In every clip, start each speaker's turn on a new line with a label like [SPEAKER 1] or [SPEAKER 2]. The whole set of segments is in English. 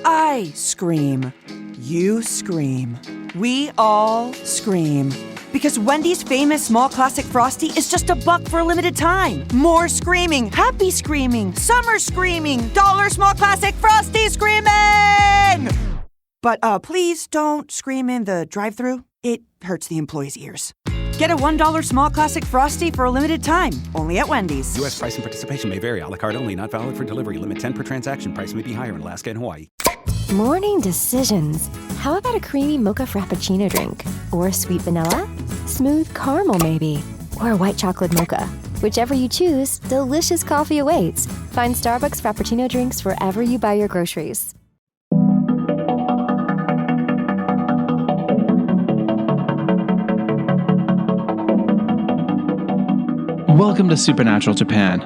[SPEAKER 1] I scream. You scream. We all scream. Because Wendy's famous small classic Frosty is just $1 for a limited time. More screaming, happy screaming, summer screaming, dollar small classic Frosty screaming! But please don't scream in the drive-thru. It hurts the employees' ears. Get a $1 small classic Frosty for a limited time, only at Wendy's.
[SPEAKER 2] U.S. price and participation may vary. A la carte only. Not valid for delivery. Limit 10 per transaction. Price may be higher in Alaska and Hawaii.
[SPEAKER 3] Morning decisions. How about a creamy mocha frappuccino drink? Or sweet vanilla? Smooth caramel, maybe? Or a white chocolate mocha? Whichever you choose, delicious coffee awaits. Find Starbucks Frappuccino drinks wherever you buy your groceries.
[SPEAKER 4] Welcome to Supernatural Japan,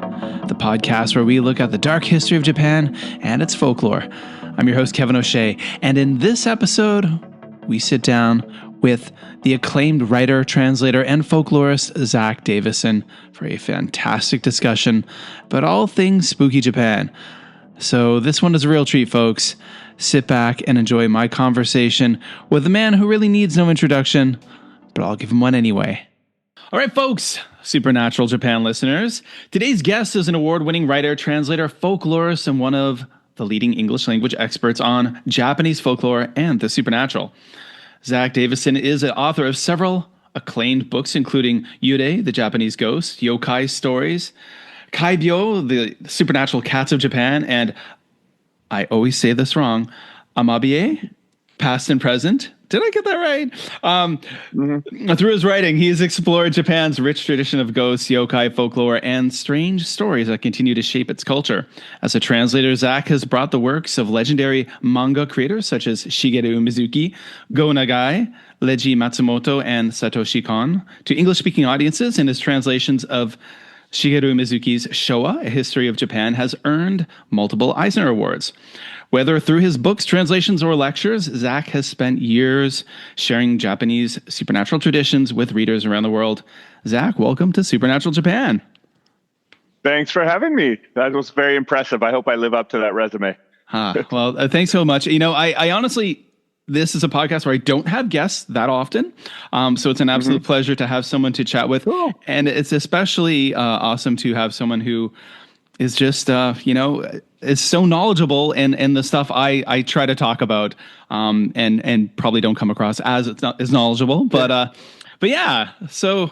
[SPEAKER 4] the podcast where we look at the dark history of Japan and its folklore. I'm your host, Kevin O'Shea, and in this episode, we sit down with the acclaimed writer, translator, and folklorist Zack Davisson for a fantastic discussion about all things spooky Japan. So this one is a real treat, folks. Sit back and enjoy my conversation with a man who really needs no introduction, but I'll give him one anyway. All right, folks, Supernatural Japan listeners. Today's guest is an award-winning writer, translator, folklorist, and one of the leading English language experts on Japanese folklore and the supernatural. Zack Davisson is an author of several acclaimed books, including Yurei, the Japanese Ghost, Yokai Stories, Kaibyo, the Supernatural Cats of Japan, and I always say this wrong, Amabie, Past and Present. Did I get that right? Through his writing, he has explored Japan's rich tradition of ghosts, yokai, folklore, and strange stories that continue to shape its culture. As a translator, Zack has brought the works of legendary manga creators such as Shigeru Mizuki, Go Nagai, Leiji Matsumoto, and Satoshi Kon to English-speaking audiences, and his translations of Shigeru Mizuki's Showa, A History of Japan, has earned multiple Eisner Awards. Whether through his books, translations, or lectures, Zack has spent years sharing Japanese supernatural traditions with readers around the world. Zack, welcome to Supernatural Japan.
[SPEAKER 5] Thanks for having me. That was very impressive. I hope I live up to that resume.
[SPEAKER 4] Well, thanks so much. You know, I honestly, this is a podcast where I don't have guests that often. So it's an absolute pleasure to have someone to chat with. Cool. And it's especially awesome to have someone who is just, is so knowledgeable in the stuff I try to talk about, and probably don't come across as knowledgeable, but yeah. So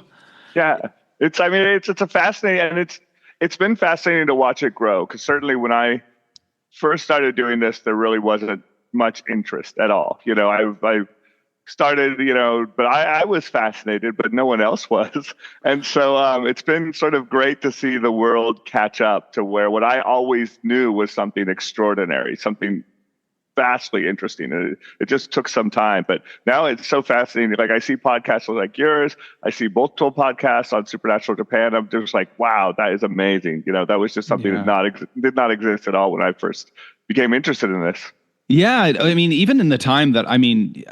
[SPEAKER 5] yeah, it's a fascinating, and it's been fascinating to watch it grow. Because certainly when I first started doing this, there really wasn't much interest at all. I started, but I was fascinated, but no one else was. And so it's been sort of great to see the world catch up to where what I always knew was something extraordinary, something vastly interesting. It just took some time, but now it's so fascinating. Like I see podcasts like yours, I see multiple podcasts on Supernatural Japan. I'm just like, wow, that is amazing. That was just something that did not exist at all when I first became interested in this.
[SPEAKER 4] Yeah, I mean, even in the time that,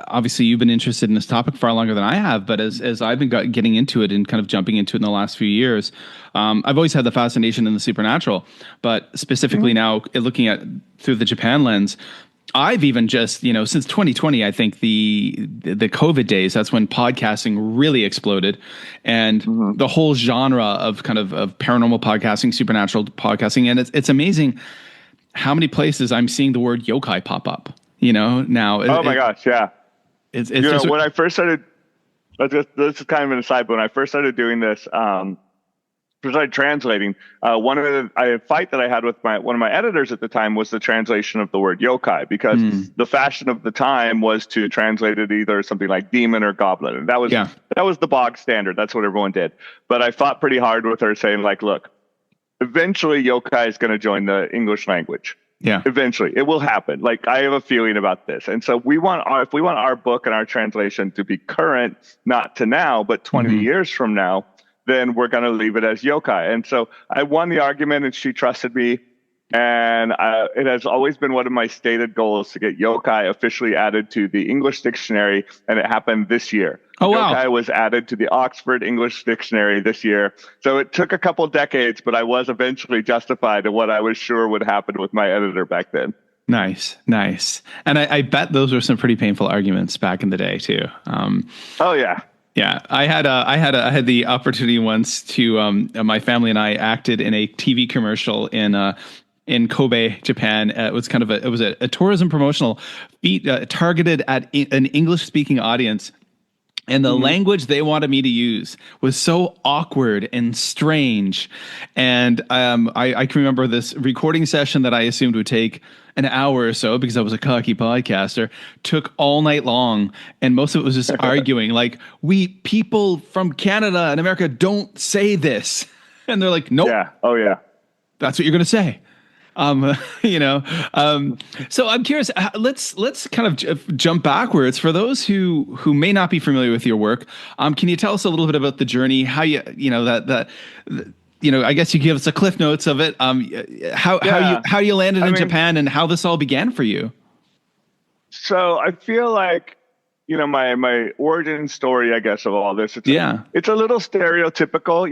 [SPEAKER 4] obviously you've been interested in this topic far longer than I have, but as I've been getting into it and kind of jumping into it in the last few years, I've always had the fascination in the supernatural, but specifically now looking at through the Japan lens, I've even just, since 2020, I think the COVID days, that's when podcasting really exploded, and the whole genre of kind of paranormal podcasting, supernatural podcasting, and it's amazing how many places I'm seeing the word yokai pop up, now.
[SPEAKER 5] Oh my gosh. Yeah.
[SPEAKER 4] It's just,
[SPEAKER 5] when I first started, this is kind of an aside, but when I first started doing this, started translating, a fight that I had with one of my editors at the time was the translation of the word yokai, because the fashion of the time was to translate it either something like demon or goblin. And that was the bog standard. That's what everyone did. But I fought pretty hard with her saying like, look, eventually yokai is going to join the English language. Yeah. Eventually it will happen. Like I have a feeling about this. And so if we want our book and our translation to be current, not to now, but 20 years from now, then we're going to leave it as yokai. And so I won the argument and she trusted me. And it has always been one of my stated goals to get yokai officially added to the English dictionary. And it happened this year. Oh, wow. Yokai was added to the Oxford English Dictionary this year. So it took a couple decades, but I was eventually justified in what I was sure would happen with my editor back then.
[SPEAKER 4] Nice. And I bet those were some pretty painful arguments back in the day too.
[SPEAKER 5] Oh yeah.
[SPEAKER 4] Yeah, I had the opportunity once to my family and I acted in a TV commercial in Kobe, Japan. It was a tourism promotional targeted at an English speaking audience. And the language they wanted me to use was so awkward and strange. And I can remember this recording session that I assumed would take an hour or so because I was a cocky podcaster, took all night long. And most of it was just arguing like, we people from Canada and America don't say this. And they're like, nope.
[SPEAKER 5] Yeah. Oh yeah.
[SPEAKER 4] That's what you're going to say. So I'm curious, let's kind of jump backwards for those who may not be familiar with your work. Can you tell us a little bit about the journey, how I guess you give us a cliff notes of it. How you landed in Japan and how this all began for you.
[SPEAKER 5] So I feel like, my origin story, I guess, of all this, it's a little stereotypical,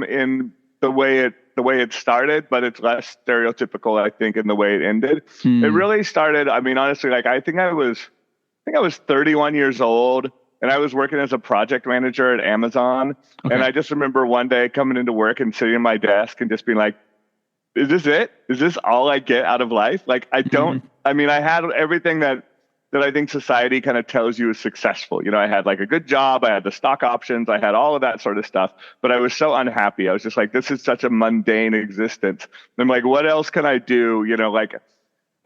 [SPEAKER 5] in the way it started, but it's less stereotypical, I think, in the way it ended. It really started, honestly, like I think I was 31 years old and I was working as a project manager at Amazon. Okay. And I just remember one day coming into work and sitting at my desk and just being like, is this it? Is this all I get out of life? Like, I had everything that I think society kind of tells you is successful. I had like a good job, I had the stock options, I had all of that sort of stuff, but I was so unhappy. I was just like, this is such a mundane existence. I'm like, what else can I do? Like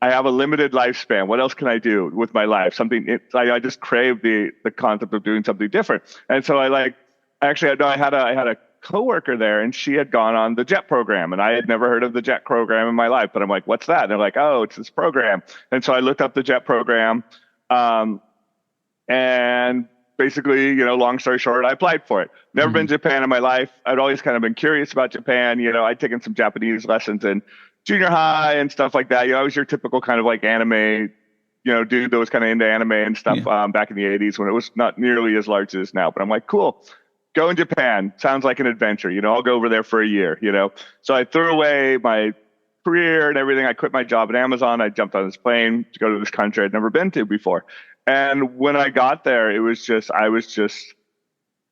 [SPEAKER 5] I have a limited lifespan. What else can I do with my life? I just crave the concept of doing something different. And so I had a coworker there and she had gone on the JET program and I had never heard of the JET program in my life, but I'm like, what's that? And they're like, oh, it's this program. And so I looked up the JET program, and basically, long story short, I applied for it. Never been to Japan in my life. I'd always kind of been curious about Japan. I'd taken some Japanese lessons in junior high and stuff like that. I was your typical kind of like anime, dude that was kind of into anime and stuff, back in the 80s when it was not nearly as large as it is now. But I'm like, cool. Go in Japan. Sounds like an adventure. I'll go over there for a year, So I threw away my career and everything. I quit my job at Amazon. I jumped on this plane to go to this country I'd never been to before. And when I got there, I was just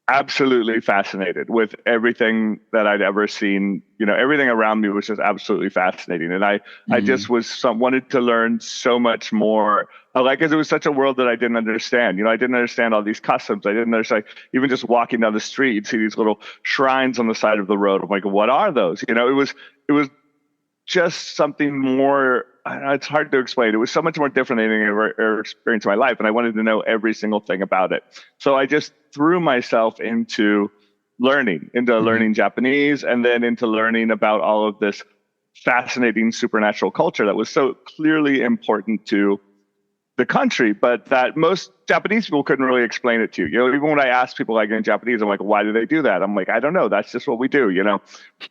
[SPEAKER 5] absolutely fascinated with everything that I'd ever seen. Everything around me was just absolutely fascinating. And I just wanted to learn so much more. Because it was such a world that I didn't understand. I didn't understand all these customs. I didn't understand, even just walking down the street, you'd see these little shrines on the side of the road. I'm like, what are those? It was just something more. It's hard to explain. It was so much more different than anything I've ever experienced in my life. And I wanted to know every single thing about it. So I just threw myself into learning Japanese and then into learning about all of this fascinating supernatural culture that was so clearly important to the country, but that most Japanese people couldn't really explain it to you. Even when I ask people like in Japanese, I'm like, why do they do that? I'm like, I don't know. That's just what we do.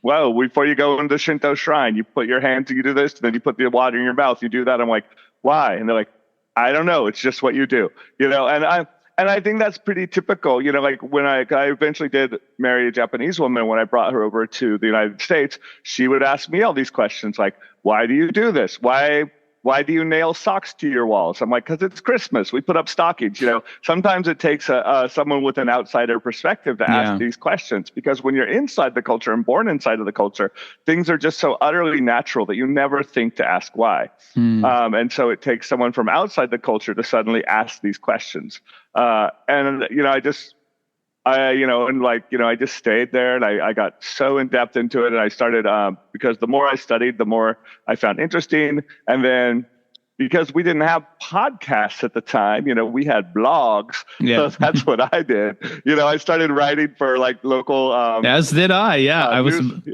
[SPEAKER 5] Well, before you go into the Shinto shrine, you put your hand to, you do this, then you put the water in your mouth, you do that. I'm like, why? And they're like, I don't know. It's just what you do, and I think that's pretty typical. Like when I eventually did marry a Japanese woman, when I brought her over to the United States, she would ask me all these questions like, why do you do this? Why do you nail socks to your walls? I'm like, because it's Christmas. We put up stockings. Sometimes it takes someone with an outsider perspective to ask these questions, because when you're inside the culture and born inside of the culture, things are just so utterly natural that you never think to ask why. And so it takes someone from outside the culture to suddenly ask these questions. I just stayed there and I got so in depth into it. And I started, because the more I studied, the more I found interesting. And then because we didn't have podcasts at the time, we had blogs. So that's what I did. I started writing for like local,
[SPEAKER 4] as did I. Yeah. I was,
[SPEAKER 5] news,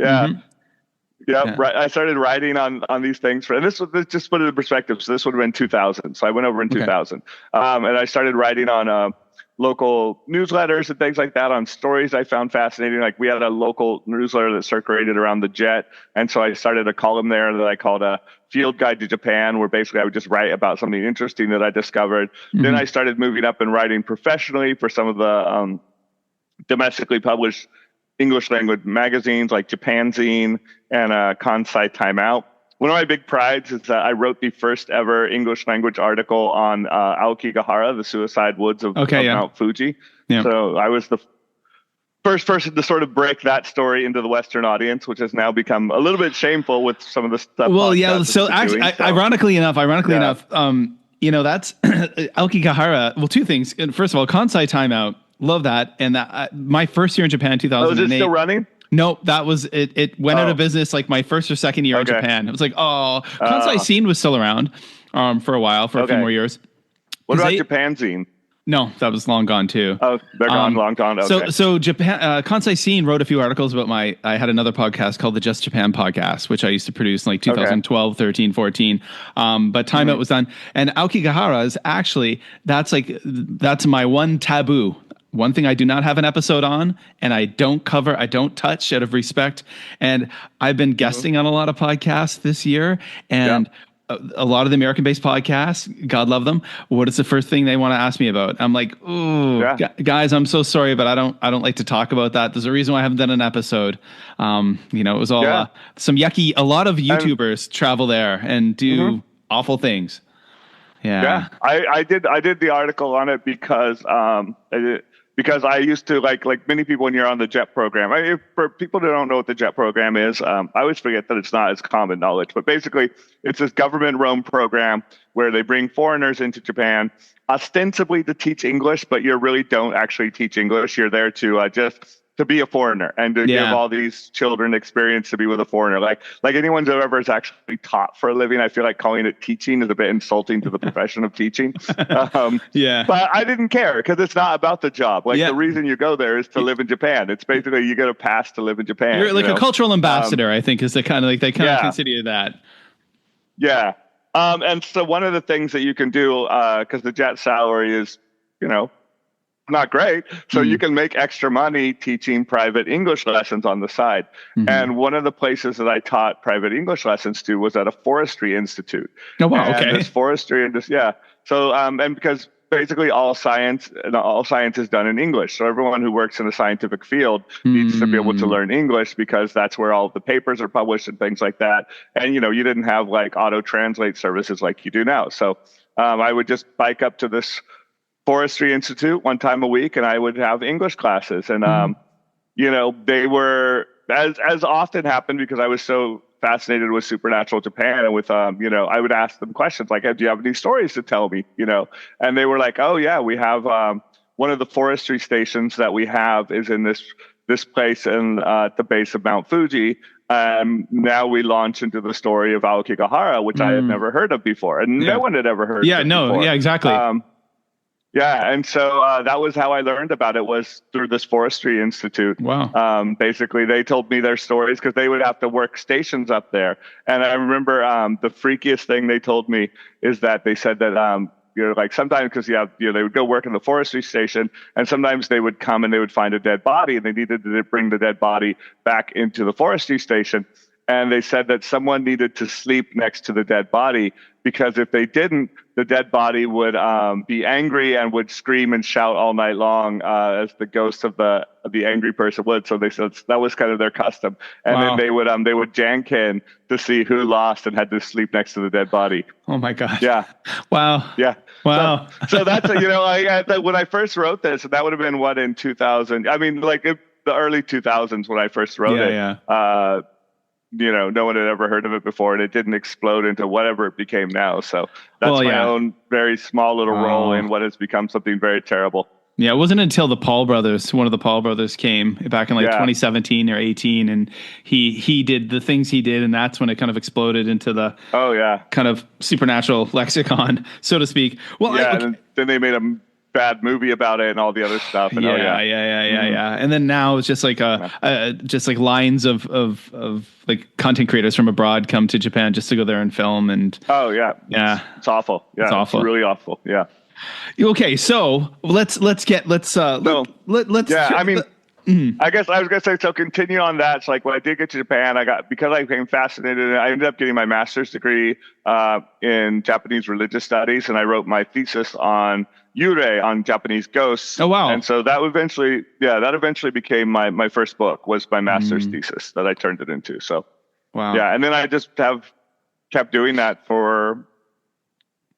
[SPEAKER 5] right. I started writing on these things and this just put it in perspective. So this would have been 2000. So I went over in 2000, and I started writing on, local newsletters and things like that, on stories I found fascinating. Like we had a local newsletter that circulated around the JET. And so I started a column there that I called a Field Guide to Japan, where basically I would just write about something interesting that I discovered. Then I started moving up and writing professionally for some of the domestically published English language magazines like Japan Zine and Kansai Time Out. one of my big prides is that I wrote the first ever English language article on Aokigahara, the suicide woods of Mount Fuji.
[SPEAKER 4] Yeah.
[SPEAKER 5] So I was the first person to sort of break that story into the Western audience, which has now become a little bit shameful with some of the stuff.
[SPEAKER 4] Well, yeah. So actually, ironically enough, that's Aokigahara. Well, two things. First of all, Kansai Timeout. Love that. And that my first year in Japan, 2008.
[SPEAKER 5] Is it still running?
[SPEAKER 4] Nope, that was it. It went out of business like my first or second year in Japan. It was like, Kansai Scene was still around for a while, for a few more years.
[SPEAKER 5] What about Japan Zine?
[SPEAKER 4] No, that was long gone too.
[SPEAKER 5] Oh, they're gone, long gone. Okay.
[SPEAKER 4] So Japan, Kansai Scene wrote a few articles about I had another podcast called the Just Japan podcast, which I used to produce in like 2012, 13, 14. But Timeout was done. And Aokigahara is actually, that's my one taboo. One thing I do not have an episode on, and I don't touch out of respect. And I've been guesting on a lot of podcasts this year, and a lot of the American-based podcasts, God love them. What is the first thing they want to ask me about? I'm like, ooh, guys, I'm so sorry, but I don't like to talk about that. There's a reason why I haven't done an episode. It was all some yucky. A lot of YouTubers travel there and do awful things. Yeah.
[SPEAKER 5] I did the article on it because I used to like many people when you're on the JET program. For people who don't know what the JET program is, I always forget that it's not as common knowledge. But basically, it's this government-run program where they bring foreigners into Japan, ostensibly to teach English, but you really don't actually teach English. You're there to just to be a foreigner and to give all these children experience to be with a foreigner. Like anyone who ever is actually taught for a living, I feel like calling it teaching is a bit insulting to the profession of teaching. But I didn't care because it's not about the job. The reason you go there is to live in Japan. It's basically you get a pass to live in Japan.
[SPEAKER 4] You're like a cultural ambassador, I think, is the kind of like they kind of consider you that.
[SPEAKER 5] Yeah. And so one of the things that you can do, because the JET salary is, not great. So you can make extra money teaching private English lessons on the side. And one of the places that I taught private English lessons to was at a forestry institute.
[SPEAKER 4] Oh, wow.
[SPEAKER 5] And this forestry industry, So, and because basically all science is done in English. So everyone who works in a scientific field needs to be able to learn English because that's where all the papers are published and things like that. And, you didn't have like auto translate services like you do now. So I would just bike up to this Forestry Institute one time a week, and I would have English classes. And, they were, as often happened because I was so fascinated with supernatural Japan and with, I would ask them questions like, hey, do you have any stories to tell me? And they were like, oh yeah, we have, one of the forestry stations that we have is in this place at the base of Mount Fuji. Now we launch into the story of Aokigahara, which I had never heard of before. And no one had ever heard of it before.
[SPEAKER 4] Yeah, exactly.
[SPEAKER 5] And so that was how I learned about it, was through this forestry institute.
[SPEAKER 4] Wow.
[SPEAKER 5] Basically, they told me their stories because they would have to work stations up there. And I remember the freakiest thing they told me is that they said that like sometimes because they would go work in the forestry station, and sometimes they would come and they would find a dead body, and they needed to bring the dead body back into the forestry station. And they said that someone needed to sleep next to the dead body because if they didn't, the dead body would be angry and would scream and shout all night long as the ghost of the angry person would. So they said that was kind of their custom. And then they would janken to see who lost and had to sleep next to the dead body.
[SPEAKER 4] Oh my God.
[SPEAKER 5] Yeah.
[SPEAKER 4] Wow.
[SPEAKER 5] Yeah.
[SPEAKER 4] Wow.
[SPEAKER 5] So that's when I first wrote this, that would have been what, in 2000. I mean, like the early 2000s when I first wrote it.
[SPEAKER 4] Yeah.
[SPEAKER 5] No one had ever heard of it before, and it didn't explode into whatever it became now. So that's my own very small little role in what has become something very terrible.
[SPEAKER 4] Yeah, it wasn't until one of the Paul brothers came back in 2017 or 18, and he did the things he did, and that's when it kind of exploded into the kind of supernatural lexicon, so to speak. Well,
[SPEAKER 5] and then they made a bad movie about it and all the other stuff. And
[SPEAKER 4] And then now it's just like lines of like content creators from abroad come to Japan just to go there and film. And
[SPEAKER 5] it's awful. Yeah, it's awful. It's really awful. Yeah.
[SPEAKER 4] Okay, so let's. I
[SPEAKER 5] guess I was gonna say, so continue on that. So like when I did get to Japan, because I became fascinated, I ended up getting my master's degree in Japanese religious studies, and I wrote my thesis on Yurei, on Japanese ghosts.
[SPEAKER 4] Oh wow!
[SPEAKER 5] And so that eventually became my first book, was my master's thesis that I turned it into. So
[SPEAKER 4] wow.
[SPEAKER 5] Yeah, and then I just have kept doing that for,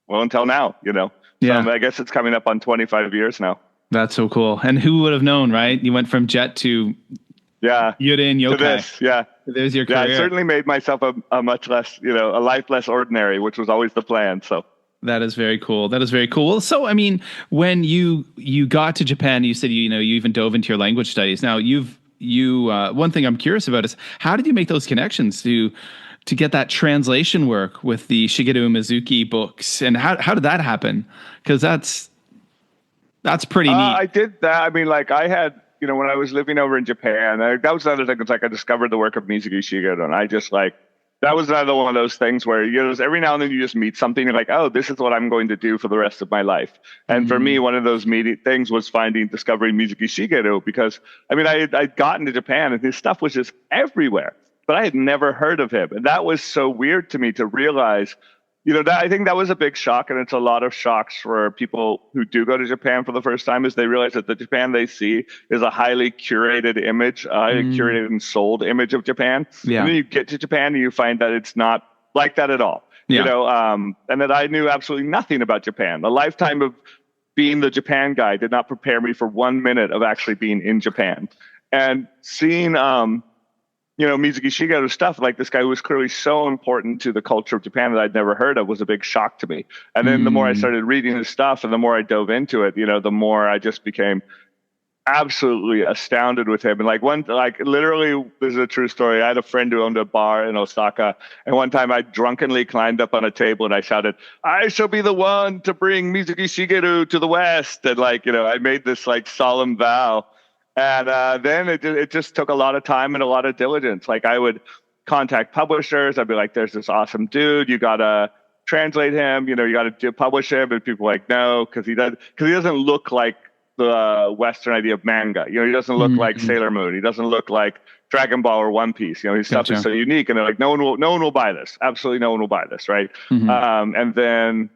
[SPEAKER 5] well, until now, you know.
[SPEAKER 4] Yeah.
[SPEAKER 5] I guess it's coming up on 25 years now.
[SPEAKER 4] That's so cool. And who would have known, right? You went from Jet to Yuta and Yokai.
[SPEAKER 5] To this, yeah.
[SPEAKER 4] There's your career.
[SPEAKER 5] Yeah, I certainly made myself a much less, you know, a life less ordinary, which was always the plan. So
[SPEAKER 4] that is very cool. That is very cool. Well, so I mean, when you got to Japan, you said you even dove into your language studies. Now one thing I'm curious about is how did you make those connections to get that translation work with the Shigeru Mizuki books, and how did that happen? Because that's pretty neat.
[SPEAKER 5] I did that. I mean, like I had, you know, when I was living over in Japan, that was another thing. It's like I discovered the work of Mizuki Shigeru, and I just like, that was another one of those things where, you know, every now and then you just meet something, you're like, oh, this is what I'm going to do for the rest of my life. And for me, one of those things was discovering Mizuki Shigeru, because I mean, I'd gotten to Japan and his stuff was just everywhere, but I had never heard of him. And that was so weird to me to realize, you know, I think that was a big shock, and it's a lot of shocks for people who do go to Japan for the first time, is they realize that the Japan they see is a highly curated image, a highly curated and sold image of Japan.
[SPEAKER 4] Yeah.
[SPEAKER 5] And then you get to Japan and you find that it's not like that at all.
[SPEAKER 4] Yeah.
[SPEAKER 5] You know, and that I knew absolutely nothing about Japan. A lifetime of being the Japan guy did not prepare me for 1 minute of actually being in Japan. And seeing you know, Mizuki Shigeru's stuff, like this guy who was clearly so important to the culture of Japan that I'd never heard of, was a big shock to me. And then the more I started reading his stuff and the more I dove into it, you know, the more I just became absolutely astounded with him. And literally, this is a true story. I had a friend who owned a bar in Osaka, and one time I drunkenly climbed up on a table and I shouted, "I shall be the one to bring Mizuki Shigeru to the West." And like, you know, I made this like solemn vow. And then it just took a lot of time and a lot of diligence. Like I would contact publishers. I'd be like, there's this awesome dude. You got to translate him. You know, you got to publish him. And people were like, no, because he doesn't look like the Western idea of manga. You know, he doesn't look like Sailor Moon. He doesn't look like Dragon Ball or One Piece. You know, his stuff is so unique. And they're like, no one will buy this. Absolutely no one will buy this. Right. And then,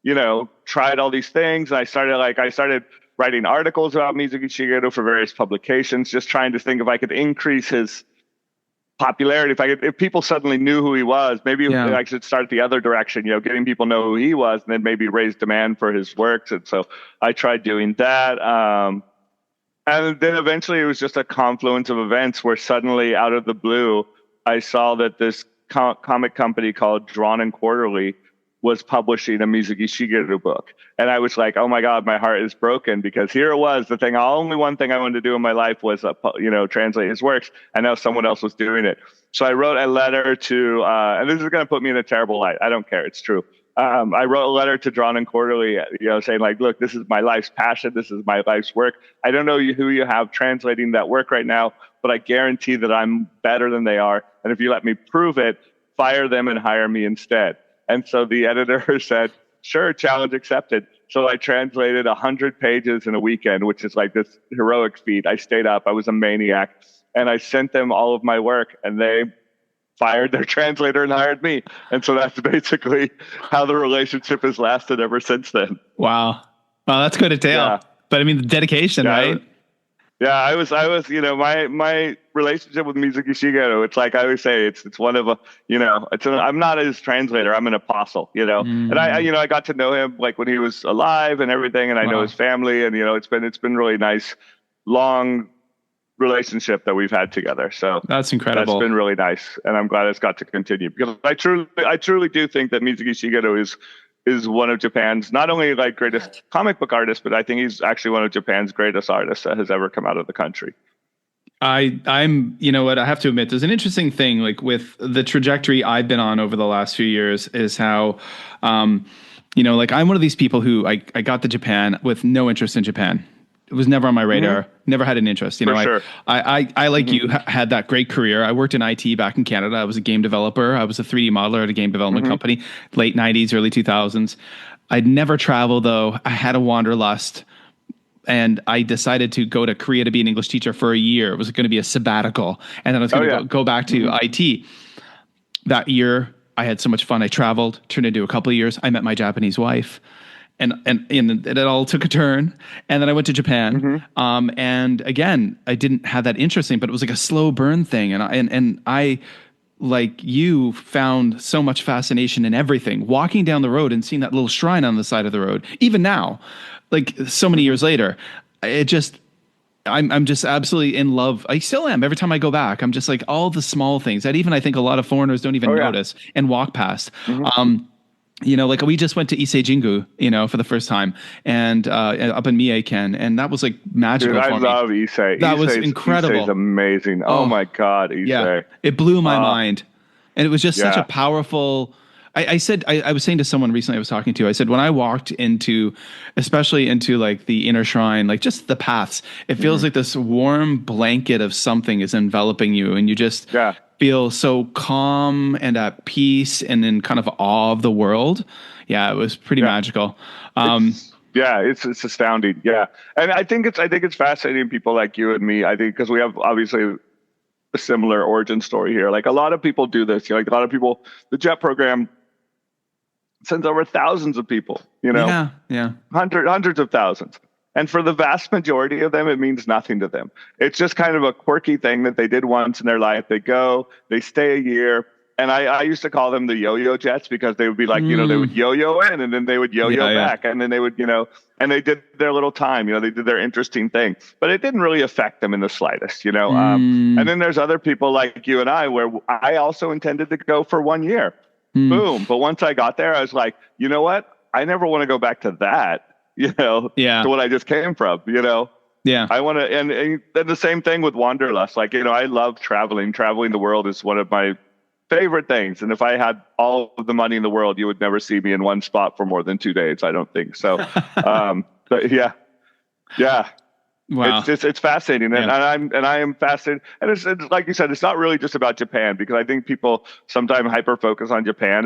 [SPEAKER 5] you know, tried all these things. And I started writing articles about Mizuki Shigeru for various publications, just trying to think if I could increase his popularity. If people suddenly knew who he was, maybe I should start the other direction, you know, getting people know who he was, and then maybe raise demand for his works. And so I tried doing that. And then eventually it was just a confluence of events where suddenly out of the blue, I saw that this comic company called Drawn and Quarterly was publishing a Mizuki Shigeru book. And I was like, oh my God, my heart is broken, because here it was, only one thing I wanted to do in my life was, translate his works. And now someone else was doing it. So I wrote a letter to, and this is going to put me in a terrible light. I don't care. It's true. I wrote a letter to Drawn and Quarterly, you know, saying like, look, this is my life's passion. This is my life's work. I don't know who you have translating that work right now, but I guarantee that I'm better than they are. And if you let me prove it, fire them and hire me instead. And so the editor said, sure, challenge accepted. So I translated 100 pages in a weekend, which is like this heroic feat. I stayed up. I was a maniac. And I sent them all of my work, and they fired their translator and hired me. And so that's basically how the relationship has lasted ever since then.
[SPEAKER 4] Wow. Well, that's quite a tale. Yeah. But I mean, the dedication, right?
[SPEAKER 5] Yeah, I was, you know, my relationship with Mizuki Shigeru, it's like I always say, it's one of a, you know, I'm not his translator, I'm an apostle, you know. And I got to know him like when he was alive and everything, and I know his family, and you know, it's been really nice, long relationship that we've had together. So
[SPEAKER 4] that's incredible.
[SPEAKER 5] That's been really nice, and I'm glad it's got to continue, because I truly do think that Mizuki Shigeru is one of Japan's not only like greatest comic book artists, but I think he's actually one of Japan's greatest artists that has ever come out of the country.
[SPEAKER 4] I'm, you know what, I have to admit, there's an interesting thing, like with the trajectory I've been on over the last few years, is how, you know, like I'm one of these people who I got to Japan with no interest in Japan. It was never on my radar. Never had an interest. You know,
[SPEAKER 5] sure.
[SPEAKER 4] I like you had that great career. I worked in IT back in Canada. I was a game developer. I was a 3D modeler at a game development company, late 90s, early 2000s. I'd never traveled though. I had a wanderlust, and I decided to go to Korea to be an English teacher for a year. It was going to be a sabbatical, and then I was going to go back to IT. That year, I had so much fun. I traveled, turned into a couple of years. I met my Japanese wife. And it all took a turn, and then I went to Japan. And again, I didn't have that interest in, but it was like a slow burn thing. And I like you, found so much fascination in everything. Walking down the road and seeing that little shrine on the side of the road, even now, like so many years later, I'm just absolutely in love. I still am. Every time I go back, I'm just like all the small things that even I think a lot of foreigners don't even notice and walk past. Like we just went to Ise Jingu, for the first time, and up in Mieiken, and that was like magical.
[SPEAKER 5] Dude,
[SPEAKER 4] for me.
[SPEAKER 5] I love Ise.
[SPEAKER 4] That was incredible.
[SPEAKER 5] Ise's amazing. Oh my God, Ise.
[SPEAKER 4] Yeah, it blew my mind, and it was just such a powerful. I was saying to someone recently I was talking to, I said, when I walked especially into like the inner shrine, like just the paths, it feels like this warm blanket of something is enveloping you, and you just feel so calm and at peace and in kind of awe of the world. Yeah, it was pretty magical.
[SPEAKER 5] It's astounding. Yeah. And I think it's fascinating, people like you and me, I think, because we have obviously a similar origin story here. Like a lot of people do this, like a lot of people, the JET program sends over thousands of people, hundreds of thousands. And for the vast majority of them, it means nothing to them. It's just kind of a quirky thing that they did once in their life. They go, they stay a year. And I used to call them the yo-yo jets, because they would be like, they would yo-yo in and then they would yo-yo back. And then they would, and they did their little time, they did their interesting thing, but it didn't really affect them in the slightest, And then there's other people like you and I, where I also intended to go for 1 year. Boom. But once I got there, I was like, you know what? I never want to go back to that, to what I just came from,
[SPEAKER 4] Yeah.
[SPEAKER 5] I want to, and the same thing with Wanderlust. Like, I love traveling. Traveling the world is one of my favorite things. And if I had all of the money in the world, you would never see me in one spot for more than 2 days. I don't think so. But yeah.
[SPEAKER 4] Wow.
[SPEAKER 5] It's fascinating, and I am fascinated. And it's like you said, it's not really just about Japan, because I think people sometimes hyper focus on Japan.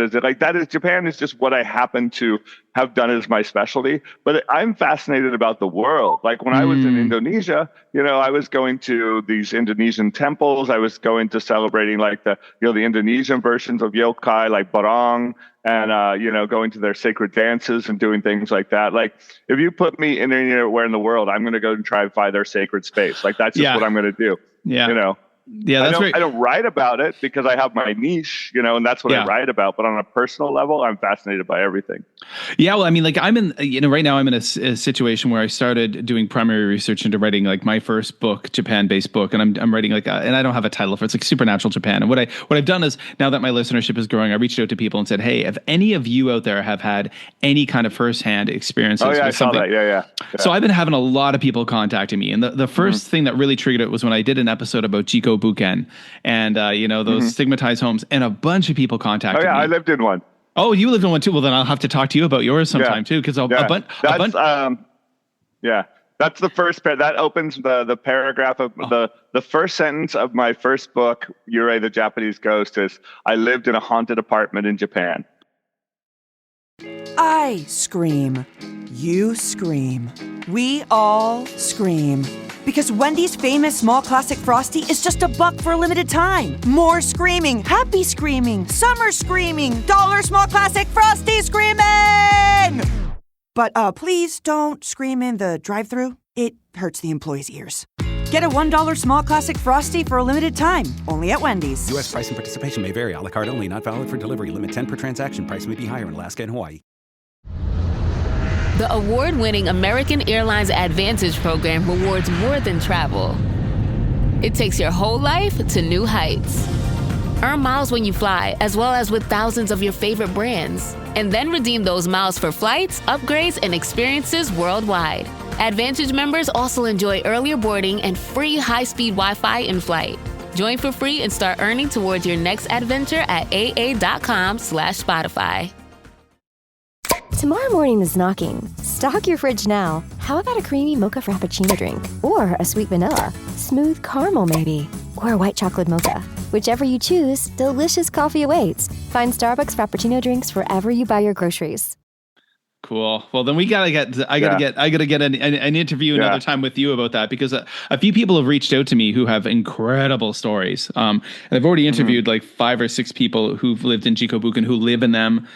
[SPEAKER 5] Japan is just what I happen to have done as my specialty. But I'm fascinated about the world. Like when I was in Indonesia, I was going to these Indonesian temples. I was going to celebrating like the Indonesian versions of Yokai, like Barong. And, going to their sacred dances and doing things like that. Like, if you put me anywhere in the world, I'm going to go and try and find their sacred space. Like, that's just what I'm going to do.
[SPEAKER 4] Yeah. Yeah,
[SPEAKER 5] I don't write about it because I have my niche, and that's what I write about. But on a personal level, I'm fascinated by everything.
[SPEAKER 4] Yeah, well, I mean, like I'm in, right now I'm in a situation where I started doing primary research into writing like my first book, Japan-based book, and I'm writing like, and I don't have a title for it. It's like Supernatural Japan. And what I've done is, now that my listenership is growing, I reached out to people and said, hey, if any of you out there have had any kind of firsthand experiences with
[SPEAKER 5] I saw
[SPEAKER 4] something,
[SPEAKER 5] that. Yeah.
[SPEAKER 4] So I've been having a lot of people contacting me, and the first thing that really triggered it was when I did an episode about Jiko Buken and those stigmatized homes, and a bunch of people contacted me.
[SPEAKER 5] I lived in one.
[SPEAKER 4] Oh, you lived in one too? Well, then I'll have to talk to you about yours sometime too, because
[SPEAKER 5] that's the first that opens the paragraph of the first sentence of my first book, Yurei the Japanese Ghost, is I lived in a haunted apartment in Japan.
[SPEAKER 1] I scream. You scream. We all scream. Because Wendy's famous small classic Frosty is just $1 for a limited time. More screaming, happy screaming, summer screaming, dollar small classic Frosty screaming! But please don't scream in the drive-thru. It hurts the employees' ears. Get a $1 small classic Frosty for a limited time, only at Wendy's.
[SPEAKER 2] U.S. price and participation may vary. A la carte only. Not valid for delivery. Limit 10 per transaction. Price may be higher in Alaska and Hawaii.
[SPEAKER 6] The award-winning American Airlines Advantage program rewards more than travel. It takes your whole life to new heights. Earn miles when you fly, as well as with thousands of your favorite brands. And then redeem those miles for flights, upgrades, and experiences worldwide. Advantage members also enjoy earlier boarding and free high-speed Wi-Fi in flight. Join for free and start earning towards your next adventure at aa.com/Spotify.
[SPEAKER 3] Tomorrow morning is knocking. Stock your fridge now. How about a creamy mocha frappuccino drink? Or a sweet vanilla? Smooth caramel, maybe? Or a white chocolate mocha? Whichever you choose, delicious coffee awaits. Find Starbucks Frappuccino drinks wherever you buy your groceries.
[SPEAKER 4] Cool. Well, then I gotta get an interview another time with you about that, because a few people have reached out to me who have incredible stories. And I've already interviewed like 5 or 6 people who've lived in Jikobuken, who live in them.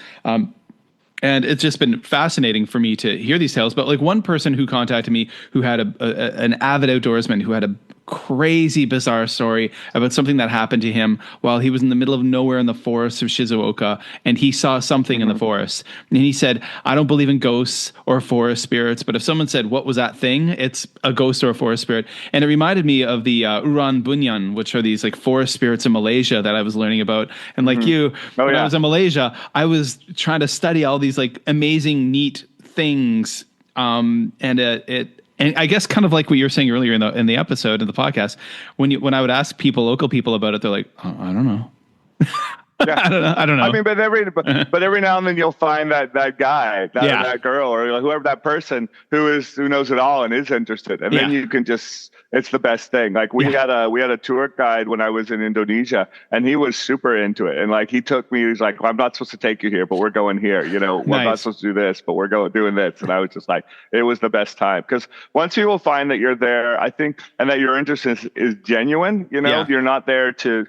[SPEAKER 4] And it's just been fascinating for me to hear these tales. But like one person who contacted me, who had an avid outdoorsman, who had crazy bizarre story about something that happened to him while he was in the middle of nowhere in the forest of Shizuoka, and he saw something in the forest. And he said, I don't believe in ghosts or forest spirits, but if someone said, what was that thing? It's a ghost or a forest spirit. And it reminded me of the Uran Bunyan, which are these like forest spirits in Malaysia that I was learning about. And like you, when I was in Malaysia, I was trying to study all these like amazing, neat things. And I guess kind of like what you were saying earlier in the episode in the podcast, when I would ask local people about it, they're like, oh, I don't know.
[SPEAKER 5] Yeah.
[SPEAKER 4] I don't know.
[SPEAKER 5] I mean, but every now and then you'll find that guy, that girl, or whoever, that person who knows it all and is interested, and then you can just. It's the best thing. Like we had a tour guide when I was in Indonesia, and he was super into it. And like he took me, he's like, well, I'm not supposed to take you here, but we're going here. You know, we're not supposed to do this, but we're doing this. And I was just like, it was the best time, because once people find that you're there, I think, and that your interest is genuine. You know, you're not there to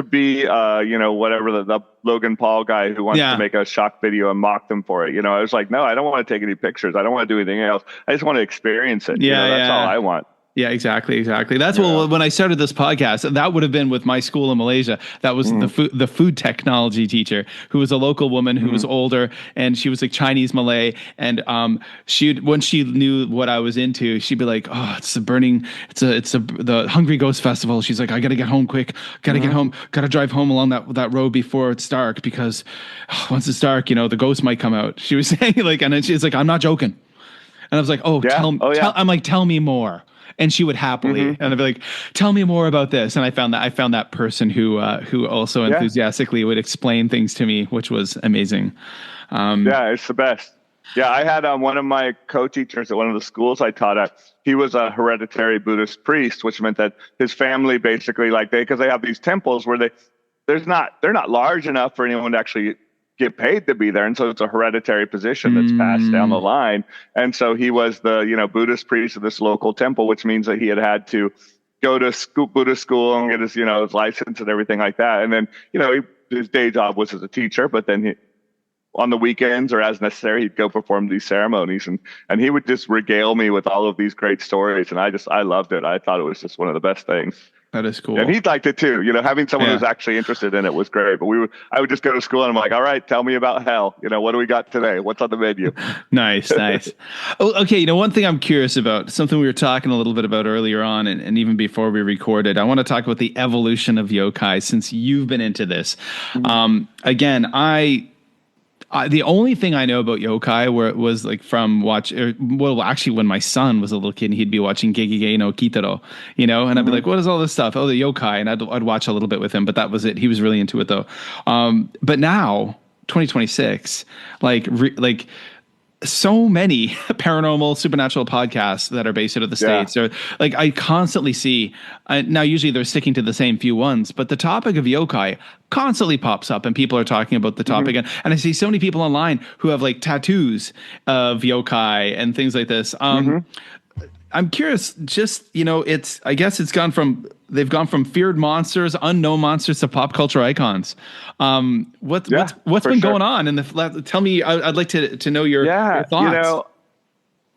[SPEAKER 5] be, whatever the Logan Paul guy who wants to make a shock video and mock them for it. You know, I was like, no, I don't want to take any pictures. I don't want to do anything else. I just want to experience it. That's all I want.
[SPEAKER 4] Yeah, exactly. That's what when I started this podcast, that would have been with my school in Malaysia. That was the food technology teacher, who was a local woman who was older, and she was like Chinese Malay. And when she knew what I was into, she'd be like, "Oh, it's the Hungry Ghost Festival." She's like, "I gotta get home quick. Gotta get home. Gotta drive home along that road before it's dark, because once it's dark, the ghost might come out." She was saying and then she's like, "I'm not joking." And I was like, I'm like, "Tell me more." And she would happily, and I'd be like, "Tell me more about this." And I found that person who also enthusiastically would explain things to me, which was amazing.
[SPEAKER 5] It's the best. Yeah, I had one of my co-teachers at one of the schools I taught at. He was a hereditary Buddhist priest, which meant that his family basically, because they have these temples where they're not large enough for anyone to actually get paid to be there, and so it's a hereditary position that's passed down the line. And so he was the Buddhist priest of this local temple, which means that he had to go to Buddhist school and get his his license and everything like that. And then his day job was as a teacher, but then on the weekends or as necessary, he'd go perform these ceremonies, and he would just regale me with all of these great stories, and I loved it. I thought it was just one of the best things.
[SPEAKER 4] That is cool.
[SPEAKER 5] And he liked it too. Having someone who's actually interested in it was great. But I would just go to school and I'm like, all right, tell me about hell. What do we got today? What's on the menu?
[SPEAKER 4] Nice. Okay. One thing I'm curious about, something we were talking a little bit about earlier on, and even before we recorded, I want to talk about the evolution of yokai since you've been into this. Again, the only thing I know about yokai was like from actually when my son was a little kid, he'd be watching Gegege no Kitaro, and I'd be like, what is all this stuff? Oh, the yokai. And I'd watch a little bit with him, but that was it. He was really into it though. But now 2026, so many paranormal supernatural podcasts that are based out of the States, or I constantly see now, usually they're sticking to the same few ones, but the topic of yokai constantly pops up and people are talking about the topic. And I see so many people online who have tattoos of yokai and things like this. I'm curious, just, I guess they've gone from feared monsters, unknown monsters to pop culture icons. What's been going on? Tell me, I'd like to know your thoughts.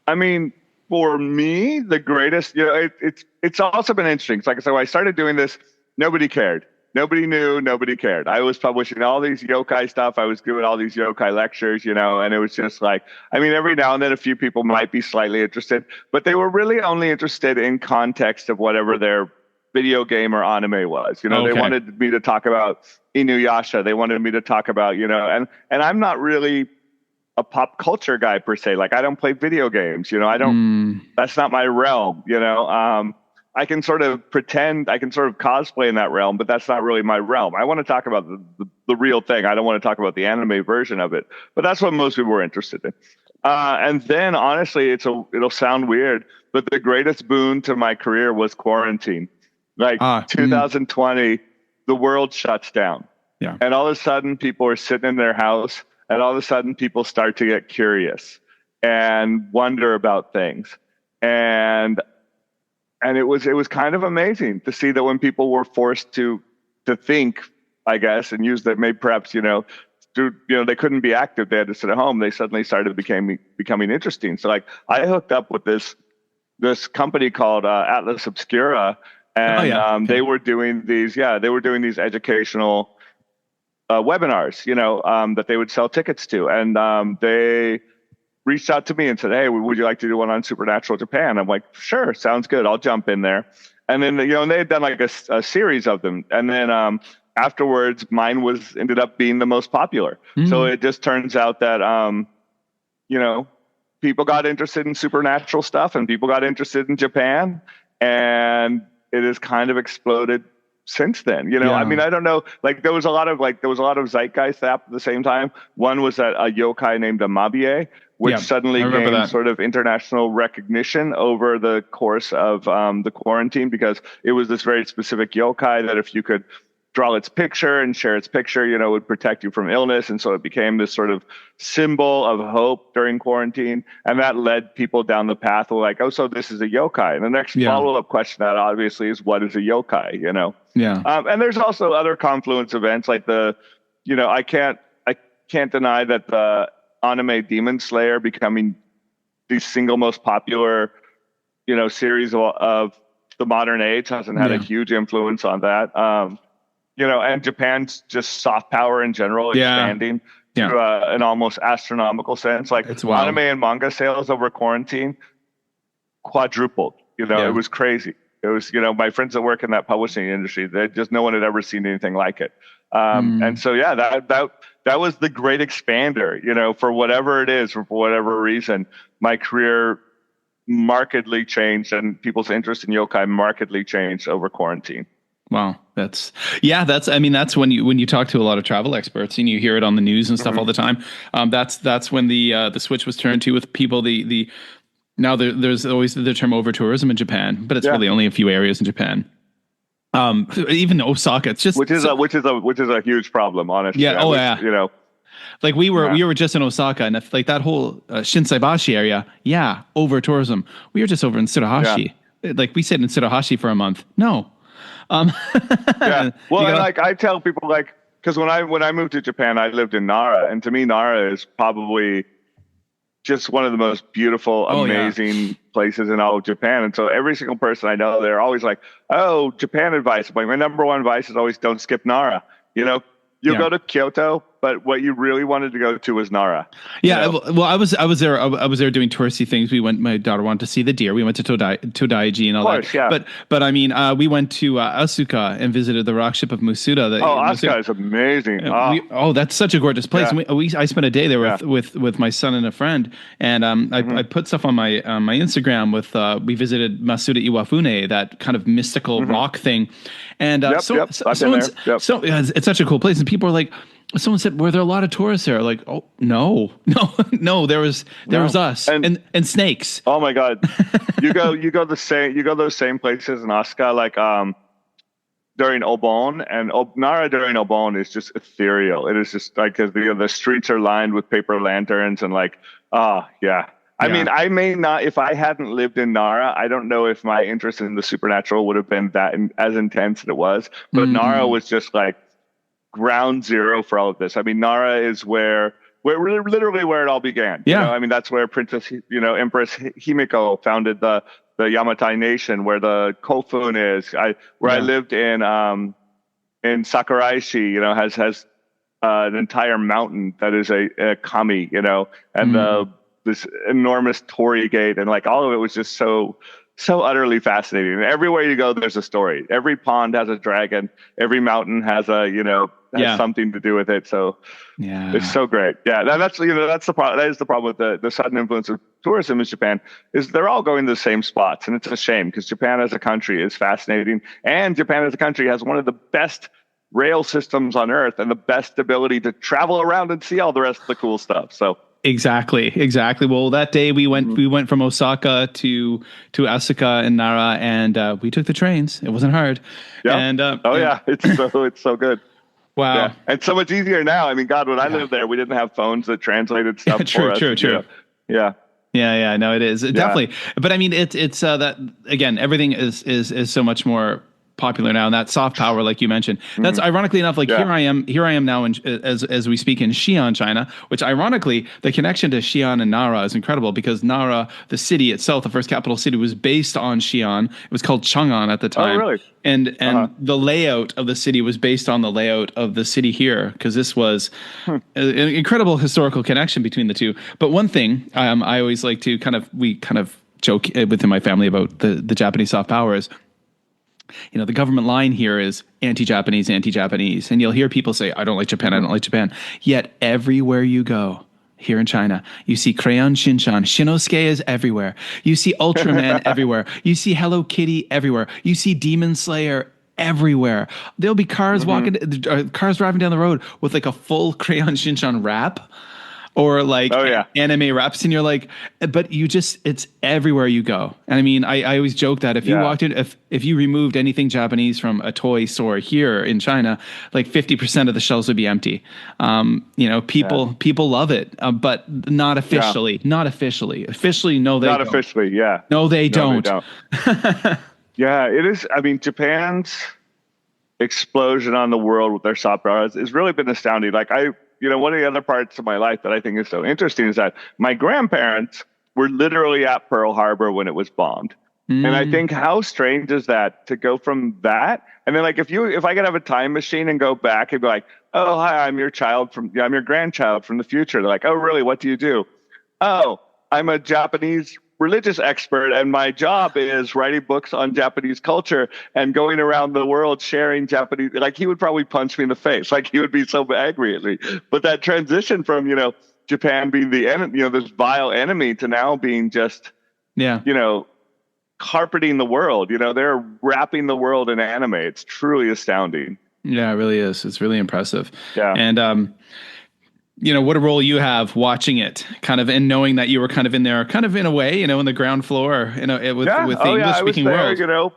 [SPEAKER 5] I mean, for me, the greatest, it's also been interesting. It's like I said, when I started doing this, nobody cared. Nobody knew, nobody cared. I was publishing all these yokai stuff. I was doing all these yokai lectures, and it was just every now and then a few people might be slightly interested, but they were really only interested in context of whatever their video game or anime was. They wanted me to talk about Inuyasha. They wanted me to talk about, and I'm not really a pop culture guy per se. I don't play video games, I don't, that's not my realm, I can sort of pretend, I can sort of cosplay in that realm, but that's not really my realm. I want to talk about the real thing. I don't want to talk about the anime version of it, but that's what most people were interested in. And then honestly, it'll sound weird, but the greatest boon to my career was quarantine. 2020, the world shuts down. Yeah. And all of a sudden people are sitting in their house, and all of a sudden people start to get curious and wonder about things. And it was kind of amazing to see that when people were forced to think, I guess, and use that, maybe perhaps, they couldn't be active. They had to sit at home. They suddenly started becoming interesting. So I hooked up with this this company called Atlas Obscura, and
[SPEAKER 4] Okay.
[SPEAKER 5] they were doing these educational webinars, that they would sell tickets to, and they reached out to me and said, "Hey, would you like to do one on Supernatural Japan?" I'm like, "Sure, sounds good. I'll jump in there." And then and they had done like a series of them, and then afterwards, mine ended up being the most popular. So it just turns out that people got interested in supernatural stuff, and people got interested in Japan, and it has kind of exploded since then. I mean, I don't know, like there was a lot of zeitgeist at the same time. One was that a yokai named Amabie, which suddenly gained sort of international recognition over the course of the quarantine, because it was this very specific yokai that if you could draw its picture and share its picture, would protect you from illness. And so it became this sort of symbol of hope during quarantine. And that led people down the path of like, oh, so this is a yokai. And the next follow-up question that obviously is, what is a yokai,
[SPEAKER 4] Yeah.
[SPEAKER 5] And there's also other confluence events like I can't deny that the anime Demon Slayer becoming the single most popular, series of the modern age hasn't had a huge influence on that. And Japan's just soft power in general expanding to an almost astronomical sense. Like anime and manga sales over quarantine quadrupled. It was crazy. It was, my friends that work in that publishing industry, no one had ever seen anything like it. And so, that was the great expander, for whatever it is, for whatever reason, my career markedly changed and people's interest in yokai markedly changed over quarantine.
[SPEAKER 4] Wow. That's when you talk to a lot of travel experts and you hear it on the news and stuff all the time. That's when the switch was turned to with people. Now there's always the term over tourism in Japan, but it's really only a few areas in Japan. Even Osaka, it's just
[SPEAKER 5] which is a huge problem, honestly.
[SPEAKER 4] Yeah. Like we were just in Osaka, and if, like that whole Shinsaibashi area, over tourism. We were just over in Tsuruhashi. Like we stayed in Tsuruhashi for a month. No.
[SPEAKER 5] Well, I tell people, like, because when I moved to Japan, I lived in Nara, and to me, Nara is probably just one of the most beautiful, amazing places in all of Japan. And so every single person I know, they're always like, "Oh, Japan advice." Like, my number one advice is always don't skip Nara. You'll go to Kyoto, but what you really wanted to go to was Nara.
[SPEAKER 4] Yeah, well, I was there. I was there doing touristy things. My daughter wanted to see the deer. We went to Todaiji and all that. Yeah. But I mean, we went to Asuka and visited the rock ship of Musuda.
[SPEAKER 5] Asuka is amazing.
[SPEAKER 4] That's such a gorgeous place. Yeah. And I spent a day there with my son and a friend, and I put stuff on my Instagram with we visited Masuda Iwafune, that kind of mystical rock thing, and it's such a cool place, and people are like. Someone said, "Were there a lot of tourists there?" Like, oh no, there was us and snakes.
[SPEAKER 5] Oh my God, you go those same places in Asuka, like during Obon, and Nara during Obon is just ethereal. It is just like, because the streets are lined with paper lanterns and like, I mean, I may not, if I hadn't lived in Nara, I don't know if my interest in the supernatural would have been as intense as it was. But Nara was just like ground zero for all of this. I mean, Nara is where literally where it all began.
[SPEAKER 4] Yeah.
[SPEAKER 5] I mean, that's where Empress Himiko founded the Yamatai Nation, where the Kofun is. I lived in Sakuraishi, has an entire mountain that is a kami, and this enormous torii gate, and like all of it was just so utterly fascinating. And everywhere you go, there's a story. Every pond has a dragon. Every mountain has has something to do with it. So it's so great. Yeah, that's the problem. That is the problem with the sudden influence of tourism in Japan, is they're all going to the same spots, and it's a shame, because Japan as a country is fascinating, and Japan as a country has one of the best rail systems on earth and the best ability to travel around and see all the rest of the cool stuff. So.
[SPEAKER 4] Exactly. Well, that day we went from Osaka to Asuka and Nara, and we took the trains. It wasn't hard.
[SPEAKER 5] Yeah. And it's so good.
[SPEAKER 4] Wow.
[SPEAKER 5] Yeah. And so much easier now. I mean, God, when I lived there, we didn't have phones that translated stuff for us.
[SPEAKER 4] True.
[SPEAKER 5] Yeah.
[SPEAKER 4] Yeah. No, it is definitely. But I mean, it's that again. Everything is so much more popular now, and that soft power, like you mentioned. That's ironically enough, like here I am now as we speak in Xi'an, China, which ironically, the connection to Xi'an and Nara is incredible because Nara, the city itself, the first capital city, was based on Xi'an. It was called Chang'an at the time.
[SPEAKER 5] Oh, really?
[SPEAKER 4] And the layout of the city was based on the layout of the city here, because this was an incredible historical connection between the two. But one thing I always like to we joke within my family about the Japanese soft power is, you know, the government line here is anti-Japanese, anti-Japanese. And you'll hear people say, I don't like Japan, I don't like Japan. Yet everywhere you go here in China, you see Crayon Shinchan. Shinosuke is everywhere. You see Ultraman everywhere. You see Hello Kitty everywhere. You see Demon Slayer everywhere. There'll be cars cars driving down the road with like a full Crayon Shinchan wrap. Or like anime wraps, and you're like, but it's everywhere you go. And I mean, I always joke that if you walked in, if you removed anything Japanese from a toy store here in China, like 50% of the shelves would be empty. You know, people love it, but not officially. Not officially. Officially, no, they don't.
[SPEAKER 5] Not officially, yeah.
[SPEAKER 4] No, they don't.
[SPEAKER 5] They don't. Yeah, it is. I mean, Japan's explosion on the world with their soft power has really been astounding. Like one of the other parts of my life that I think is so interesting is that my grandparents were literally at Pearl Harbor when it was bombed. And I think how strange is that to go from that? And then like, if I could have a time machine and go back and be like, oh, hi, I'm your grandchild from the future. They're like, oh, really? What do you do? Oh, I'm a Japanese religious expert, and my job is writing books on Japanese culture and going around the world sharing Japanese. Like, he would probably punch me in the face. Like, he would be so angry at me. But that transition from, Japan being the enemy, this vile enemy, to now being just, carpeting the world. They're wrapping the world in anime. It's truly astounding.
[SPEAKER 4] Yeah, it really is. It's really impressive.
[SPEAKER 5] Yeah.
[SPEAKER 4] And, what a role you have watching it, kind of, and knowing that you were kind of in there, kind of in a way, in the ground floor, with the English-speaking world.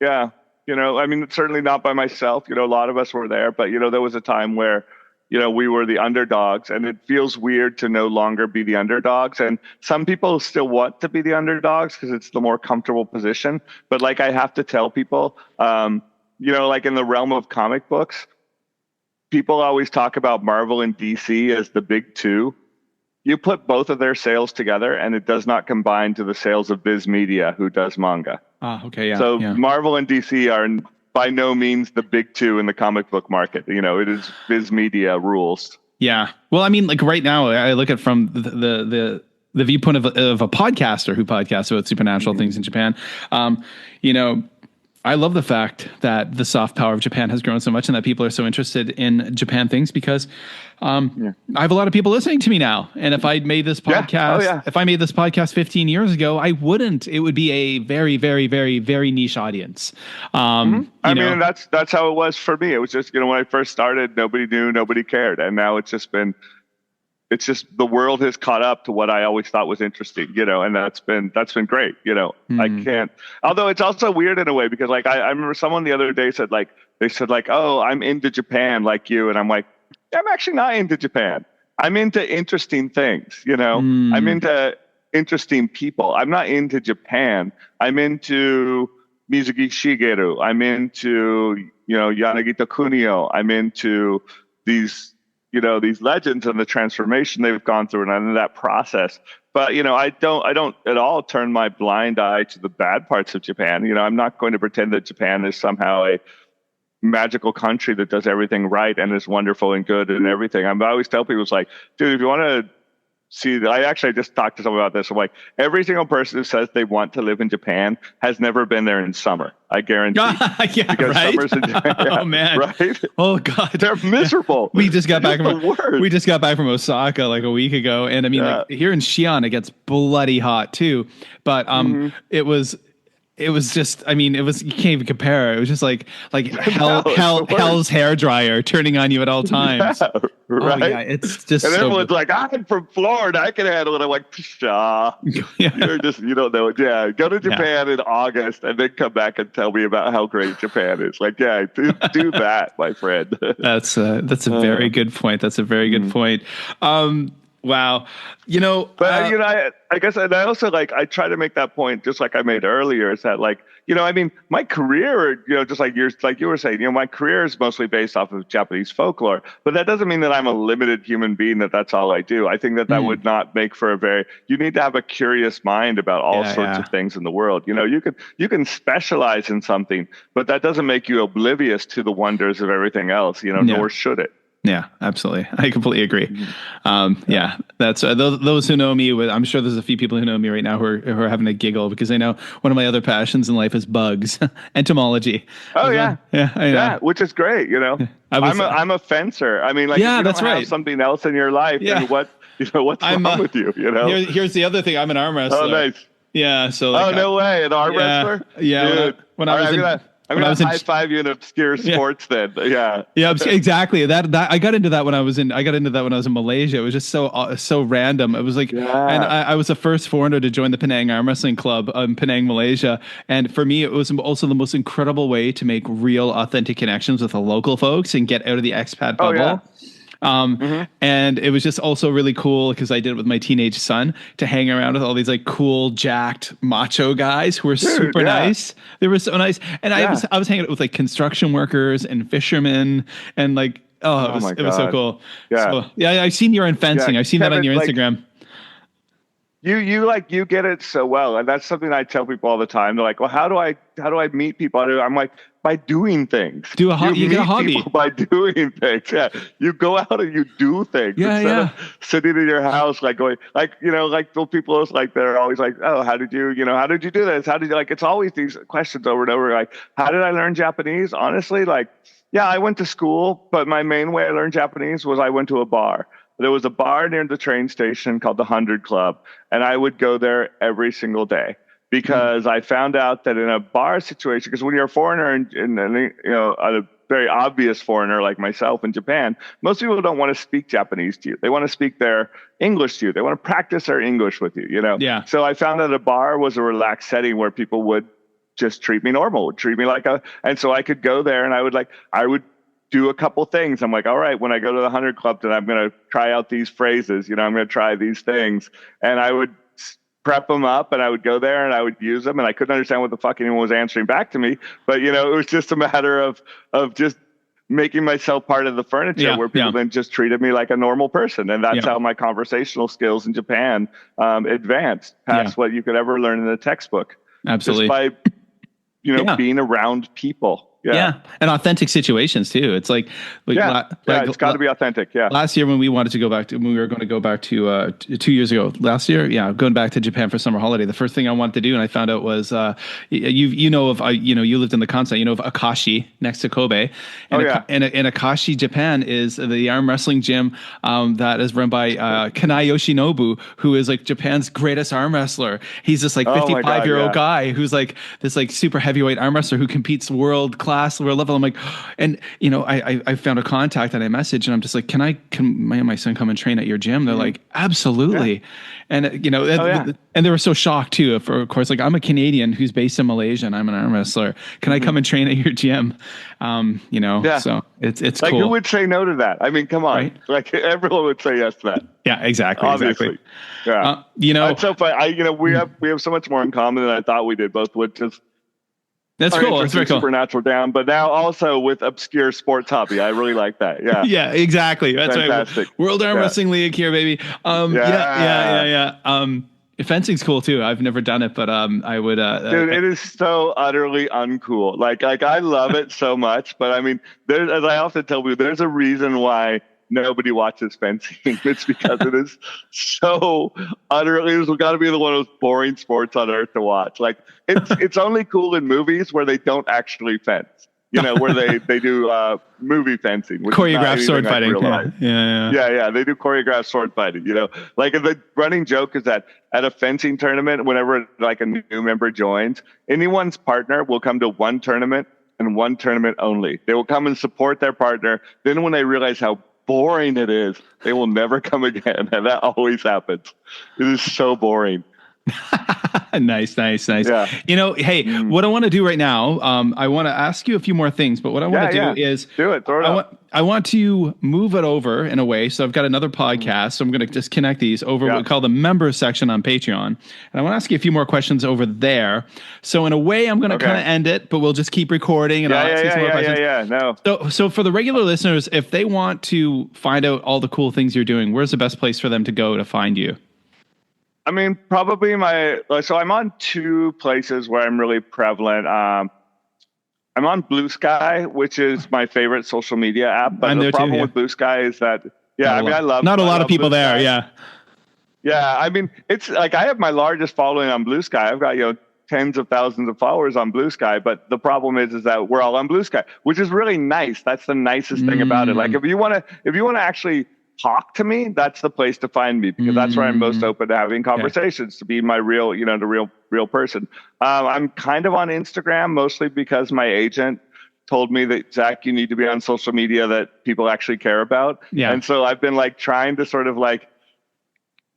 [SPEAKER 5] Yeah. I mean, certainly not by myself. A lot of us were there, but, there was a time where, we were the underdogs, and it feels weird to no longer be the underdogs. And some people still want to be the underdogs because it's the more comfortable position. But like, I have to tell people, like in the realm of comic books, people always talk about Marvel and DC as the big two. You put both of their sales together, and it does not combine to the sales of Viz Media, who does manga.
[SPEAKER 4] Okay, yeah.
[SPEAKER 5] So Marvel and DC are by no means the big two in the comic book market. It is Viz Media rules. Yeah.
[SPEAKER 4] Well, I mean, like right now, I look at from the viewpoint of a podcaster who podcasts about supernatural things in Japan. I love the fact that the soft power of Japan has grown so much and that people are so interested in Japan things because I have a lot of people listening to me now. And if I'd made this podcast, if I made this podcast 15 years ago, I wouldn't. It would be a very, very, very, very niche audience.
[SPEAKER 5] I mean, that's how it was for me. It was just, when I first started, nobody knew, nobody cared. And now it's just the world has caught up to what I always thought was interesting, and that's been great. I can't, although it's also weird in a way because like, I remember someone the other day said oh, I'm into Japan like you. And I'm like, I'm actually not into Japan. I'm into interesting things, I'm into interesting people. I'm not into Japan. I'm into Mizuki Shigeru. I'm into, Yanagita Kunio. I'm into these legends and the transformation they've gone through and in that process. But, I don't at all turn my blind eye to the bad parts of Japan. I'm not going to pretend that Japan is somehow a magical country that does everything right and is wonderful and good and everything. I always tell people, it's like, dude, if you want to see, I just talked to someone about this. I'm like, every single person who says they want to live in Japan has never been there in summer. I guarantee.
[SPEAKER 4] Because
[SPEAKER 5] right? Summer's in Japan.
[SPEAKER 4] Oh man.
[SPEAKER 5] Right?
[SPEAKER 4] Oh god.
[SPEAKER 5] They're miserable.
[SPEAKER 4] We just got back from Osaka like a week ago. And I mean, like, here in Xi'an, it gets bloody hot too. But it was just, I mean, you can't even compare. It was just like hell's hairdryer turning on you at all times.
[SPEAKER 5] Yeah, right.
[SPEAKER 4] Oh, yeah, it's just
[SPEAKER 5] and
[SPEAKER 4] so
[SPEAKER 5] everyone's
[SPEAKER 4] good.
[SPEAKER 5] like, I'm from Florida, I can handle it. I'm like, pshaw. You don't know it. Yeah, go to Japan in August and then come back and tell me about how great Japan is. Like, yeah, do that, my friend.
[SPEAKER 4] That's a very good point. That's a very good point. Wow.
[SPEAKER 5] But I guess, and I also I try to make that point, just like I made earlier, is that my career, just like you were saying, my career is mostly based off of Japanese folklore, but that doesn't mean that I'm a limited human being, that's all I do. I think that would not make for you need to have a curious mind about all sorts of things in the world. You can specialize in something, but that doesn't make you oblivious to the wonders of everything else, nor should it.
[SPEAKER 4] Yeah, absolutely. I completely agree. That's those who know me. I'm sure there's a few people who know me right now who are having a giggle because they know one of my other passions in life is bugs, entomology.
[SPEAKER 5] Oh yeah,
[SPEAKER 4] I know.
[SPEAKER 5] which is great. I'm a fencer. I mean, if you don't have something else in your life, then what's wrong with you?
[SPEAKER 4] Here's the other thing. I'm an arm wrestler.
[SPEAKER 5] Oh, nice.
[SPEAKER 4] Yeah. So.
[SPEAKER 5] No way, an arm wrestler.
[SPEAKER 4] Yeah.
[SPEAKER 5] Dude.
[SPEAKER 4] When I was
[SPEAKER 5] I'm going to high five you in obscure sports then. Yeah.
[SPEAKER 4] Yeah, exactly. That I got into that when I was in Malaysia. It was just so random. It was and I was the first foreigner to join the Penang Arm Wrestling Club in Penang, Malaysia. And for me, it was also the most incredible way to make real, authentic connections with the local folks and get out of the expat bubble.
[SPEAKER 5] Oh, yeah.
[SPEAKER 4] And it was just also really cool because I did it with my teenage son to hang around with all these cool, jacked, macho guys who were super nice. They were so nice. And I was hanging out with construction workers and fishermen and it was so cool. Yeah. So, I've seen you're in fencing. I've seen Kevin, that on your Instagram.
[SPEAKER 5] You get it so well. And that's something I tell people all the time. They're like, well, how do I meet people? I'm like, by doing things.
[SPEAKER 4] You get a hobby
[SPEAKER 5] by doing things. Yeah, you go out and you do things instead of sitting in your house going those people they're always oh, how did you do this? How did you it's always these questions over and over how did I learn Japanese? Honestly, I went to school, but my main way I learned Japanese was I went to a bar. There was a bar near the train station called the 100 Club, and I would go there every single day. Because I found out that in a bar situation, because when you're a foreigner and a very obvious foreigner like myself in Japan, most people don't want to speak Japanese to you. They want to speak their English to you. They want to practice their English with you,
[SPEAKER 4] Yeah.
[SPEAKER 5] So I found that a bar was a relaxed setting where people would just treat me normal, treat me and so I could go there and I would do a couple things. I'm like, all right, when I go to the 100 Club, then I'm going to try out these phrases, I'm going to try these things. And I would prep them up and I would go there and I would use them and I couldn't understand what the fuck anyone was answering back to me. But, it was just a matter of just making myself part of the furniture where people then just treated me like a normal person. And that's how my conversational skills in Japan advanced past what you could ever learn in a textbook.
[SPEAKER 4] Absolutely.
[SPEAKER 5] Just by, being around people.
[SPEAKER 4] Yeah. And authentic situations too. It's
[SPEAKER 5] it's got to be authentic. Yeah.
[SPEAKER 4] Last year when we wanted to go back when we were going to go back to 2 years ago, last year, going back to Japan for summer holiday, the first thing I wanted to do, and I found out was, you lived in the Kansai, of Akashi next to Kobe. And Akashi, Japan is the arm wrestling gym, that is run by, Kanai Yoshinobu, who is Japan's greatest arm wrestler. He's this 55-year-old guy who's this super heavyweight arm wrestler who competes world level. I'm like, and I found a contact and I messaged and I'm just can my son come and train at your gym? They're like, absolutely. And and they were so shocked too. Of course, I'm a Canadian who's based in Malaysia and I'm an arm wrestler. Can I come and train at your gym? So it's cool.
[SPEAKER 5] Who would say no to that? I mean, come on, right? Everyone would say yes to that.
[SPEAKER 4] Yeah, exactly.
[SPEAKER 5] Obviously. Yeah. It's so funny. We have so much more in common than I thought we did, both with just.
[SPEAKER 4] That's cool. That's very cool.
[SPEAKER 5] Supernatural down, but now also with obscure sports hobby. I really like that. Yeah.
[SPEAKER 4] Yeah, exactly. That's
[SPEAKER 5] fantastic.
[SPEAKER 4] Right. World Arm Wrestling League here, baby. Fencing's cool too. I've never done it, but I would.
[SPEAKER 5] Dude, it is so utterly uncool. I love it so much, but I mean, as I often tell people, there's a reason why nobody watches fencing. It's because it is so utterly, it's got to be one of those boring sports on earth to watch. It's only cool in movies where they don't actually fence, where they do movie fencing.
[SPEAKER 4] Choreographed sword fighting.
[SPEAKER 5] Yeah. They do choreographed sword fighting, the running joke is that at a fencing tournament, whenever a new member joins, anyone's partner will come to one tournament and one tournament only. They will come and support their partner. Then when they realize how boring it is, they will never come again. And that always happens. It is so boring.
[SPEAKER 4] Nice.
[SPEAKER 5] Yeah.
[SPEAKER 4] Hey, what I want to do right now, I want to ask you a few more things, but what I want to do is
[SPEAKER 5] do it. Throw it up.
[SPEAKER 4] I want to move it over in a way. So I've got another podcast. So I'm going to just connect these over what we call the members section on Patreon. And I want to ask you a few more questions over there. So in a way, I'm going to kind of end it, but we'll just keep recording and I'll ask you some more questions.
[SPEAKER 5] No.
[SPEAKER 4] So for the regular listeners, if they want to find out all the cool things you're doing, where's the best place for them to go to find you?
[SPEAKER 5] I mean, probably so I'm on two places where I'm really prevalent. I'm on Blue Sky, which is my favorite social media app. But the problem with Blue Sky is that, I love
[SPEAKER 4] not a lot of people there.
[SPEAKER 5] Yeah. Yeah. I mean, it's like I have my largest following on Blue Sky. I've got, tens of thousands of followers on Blue Sky. But the problem is that we're all on Blue Sky, which is really nice. That's the nicest thing about it. Like if you want to actually talk to me, that's the place to find me, because that's where I'm most open to having conversations, to be my real, the real person. I'm kind of on Instagram mostly because my agent told me that, Zach, you need to be on social media that people actually care about. Yeah. And so I've been trying to sort of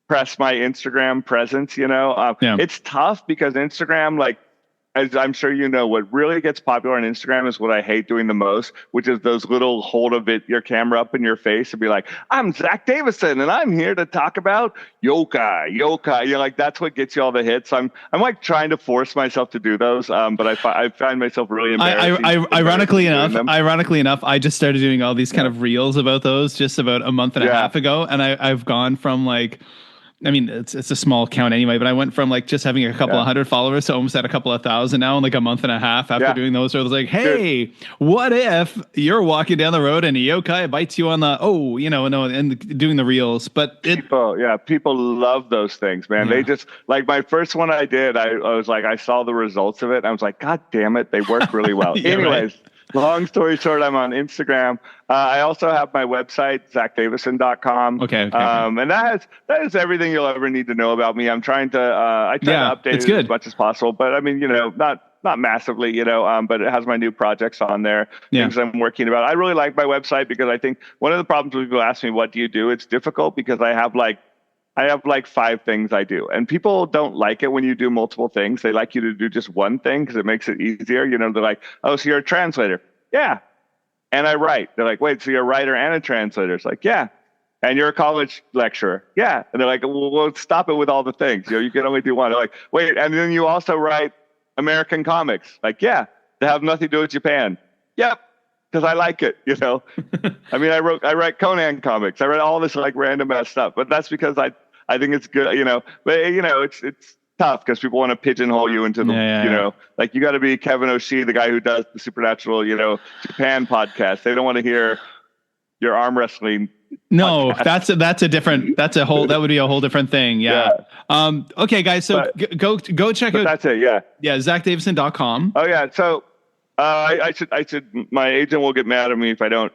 [SPEAKER 5] press my Instagram presence, It's tough because Instagram, as I'm sure you know, what really gets popular on Instagram is what I hate doing the most, which is those little your camera up in your face and be like, I'm Zack Davisson and I'm here to talk about Yokai. That's what gets you all the hits. I'm trying to force myself to do those, but I find myself really embarrassed.
[SPEAKER 4] Ironically enough, I just started doing all these kind of reels about those just about a month and a half ago, and I've gone from it's a small count anyway, but I went from just having a couple of hundred followers to almost at a couple of thousand now in a month and a half after doing those. So I was like, hey, what if you're walking down the road and a yokai bites you on the, and doing the reels. But
[SPEAKER 5] people love those things, man. Yeah. They just my first one I did, I was I saw the results of it. And I was like, God damn it. They work really well. Anyways. Right. Long story short, I'm on Instagram. I also have my website, zackdavisson.com.
[SPEAKER 4] Okay.
[SPEAKER 5] And that is everything you'll ever need to know about me. I'm trying to, update it as much as possible, but I mean, not massively, but it has my new projects on there, things I'm working about. I really like my website because I think one of the problems when people ask me, what do you do? It's difficult because I have 5 things I do, and people don't like it when you do multiple things. They like you to do just one thing because it makes it easier. They're like, oh, so you're a translator. Yeah. And I write. They're like, wait, so you're a writer and a translator? It's like, yeah. And you're a college lecturer. Yeah. And they're like, well, stop it with all the things. You can only do one. They're like, wait, and then you also write American comics. Like, yeah, they have nothing to do with Japan. Yep. Because I like it, I mean, I write Conan comics. I write all this random ass stuff, but that's because I think it's good, But it's tough because people want to pigeonhole you into the, you got to be Kevin O'Shea, the guy who does the Supernatural, Japan podcast. They don't want to hear your arm wrestling.
[SPEAKER 4] No, podcast. that would be a whole different thing. Yeah. Okay, guys. So go check out.
[SPEAKER 5] That's it. Yeah.
[SPEAKER 4] Yeah. ZackDavisson.com.
[SPEAKER 5] Oh yeah. So. I should. My agent will get mad at me if I don't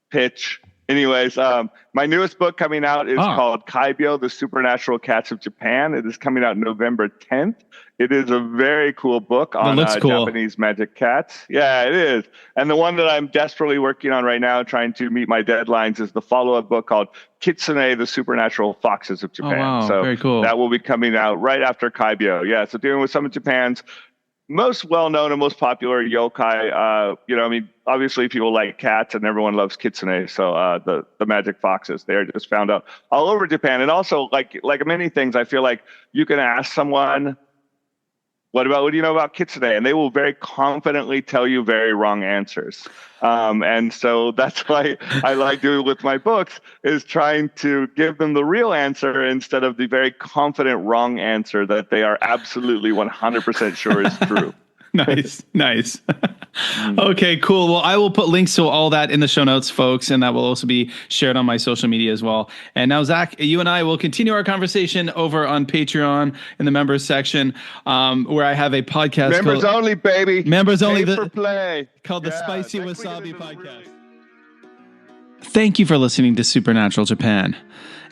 [SPEAKER 5] pitch. Anyways, my newest book coming out is called Kaibyo, the Supernatural Cats of Japan. It is coming out November 10th. It is a very cool book on Japanese magic cats. Yeah, it is. And the one that I'm desperately working on right now, trying to meet my deadlines, is the follow-up book called Kitsune, the Supernatural Foxes of Japan.
[SPEAKER 4] Oh, wow.
[SPEAKER 5] So
[SPEAKER 4] very cool.
[SPEAKER 5] That will be coming out right after Kaibyo. Yeah, so dealing with some of Japan's most well-known and most popular yokai. Obviously people like cats and everyone loves kitsune. So the magic foxes, they are just found out all over Japan. And also like many things, I feel like you can ask someone, what do you know about kitsune? And they will very confidently tell you very wrong answers. And so that's why I like doing with my books, is trying to give them the real answer instead of the very confident wrong answer that they are absolutely 100% sure is true.
[SPEAKER 4] Nice. Okay, cool. Well, I will put links to all that in the show notes, folks, and that will also be shared on my social media as well. And now, Zach, you and I will continue our conversation over on Patreon in the members section, where I have a podcast.
[SPEAKER 5] Members only, baby.
[SPEAKER 4] Members only.
[SPEAKER 5] For play.
[SPEAKER 4] Called the Spicy Wasabi Podcast. Thank you for listening to Supernatural Japan.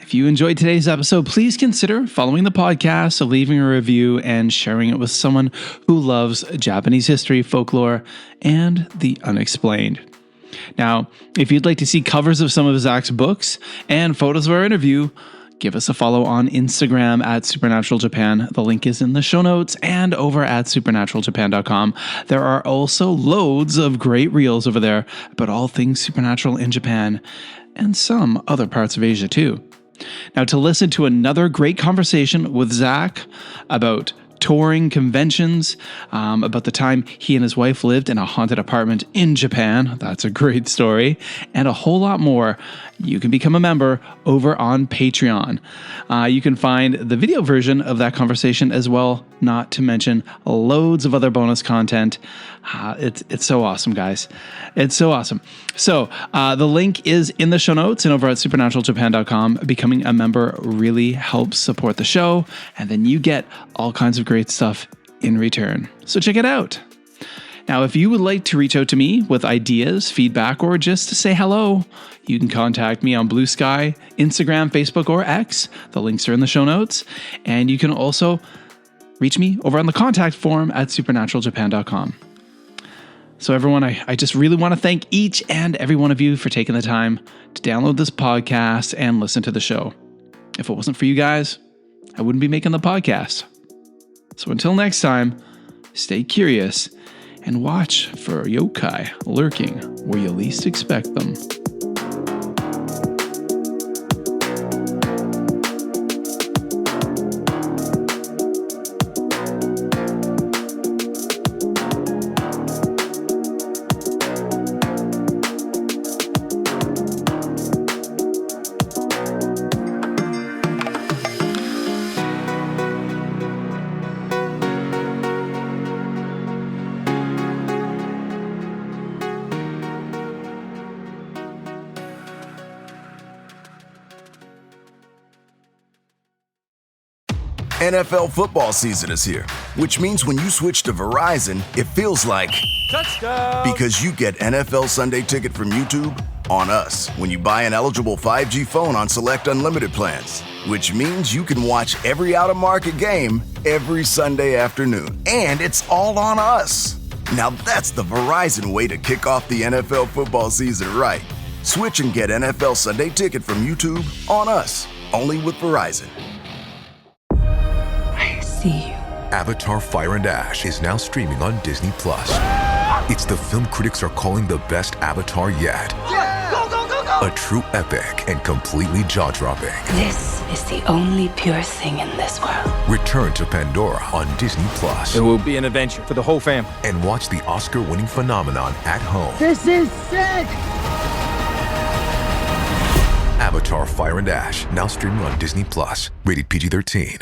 [SPEAKER 4] If you enjoyed today's episode, please consider following the podcast, leaving a review, and sharing it with someone who loves Japanese history, folklore, and the unexplained. Now, if you'd like to see covers of some of Zach's books and photos of our interview, Give us a follow on Instagram at Supernatural Japan. The link is in the show notes and over at supernaturaljapan.com. There are also loads of great reels over there about all things supernatural in Japan and some other parts of Asia too. Now, to listen to another great conversation with Zack about touring conventions, about the time he and his wife lived in a haunted apartment in Japan. That's a great story. And a whole lot more. You can become a member over on Patreon. You can find the video version of that conversation as well, not to mention loads of other bonus content. It's so awesome, guys. It's so awesome. So the link is in the show notes and over at supernaturaljapan.com. Becoming a member really helps support the show, and then you get all kinds of great stuff in return. So check it out. Now, if you would like to reach out to me with ideas, feedback, or just to say hello, you can contact me on Blue Sky, Instagram, Facebook, or X. The links are in the show notes. And you can also reach me over on the contact form at supernaturaljapan.com. So everyone, I just really want to thank each and every one of you for taking the time to download this podcast and listen to the show. If it wasn't for you guys, I wouldn't be making the podcast. So until next time, stay curious and watch for yokai lurking where you least expect them.
[SPEAKER 7] NFL football season is here, which means when you switch to Verizon, it feels like touchdown. Because you get NFL Sunday Ticket from YouTube on us when you buy an eligible 5G phone on select unlimited plans, which means you can watch every out-of-market game every Sunday afternoon. And it's all on us. Now that's the Verizon way to kick off the NFL football season right. Switch and get NFL Sunday Ticket from YouTube on us, only with Verizon.
[SPEAKER 8] Avatar: Fire and Ash is now streaming on Disney+. It's the film critics are calling the best Avatar yet.
[SPEAKER 9] Yeah! Go, go, go, go!
[SPEAKER 8] A true epic and completely jaw-dropping.
[SPEAKER 10] This is the only pure thing in this world.
[SPEAKER 8] Return to Pandora on Disney+.
[SPEAKER 9] It will be an adventure for the whole fam.
[SPEAKER 8] And watch the Oscar-winning phenomenon at home.
[SPEAKER 9] This is sick!
[SPEAKER 8] Avatar: Fire and Ash, now streaming on Disney+. Rated PG-13.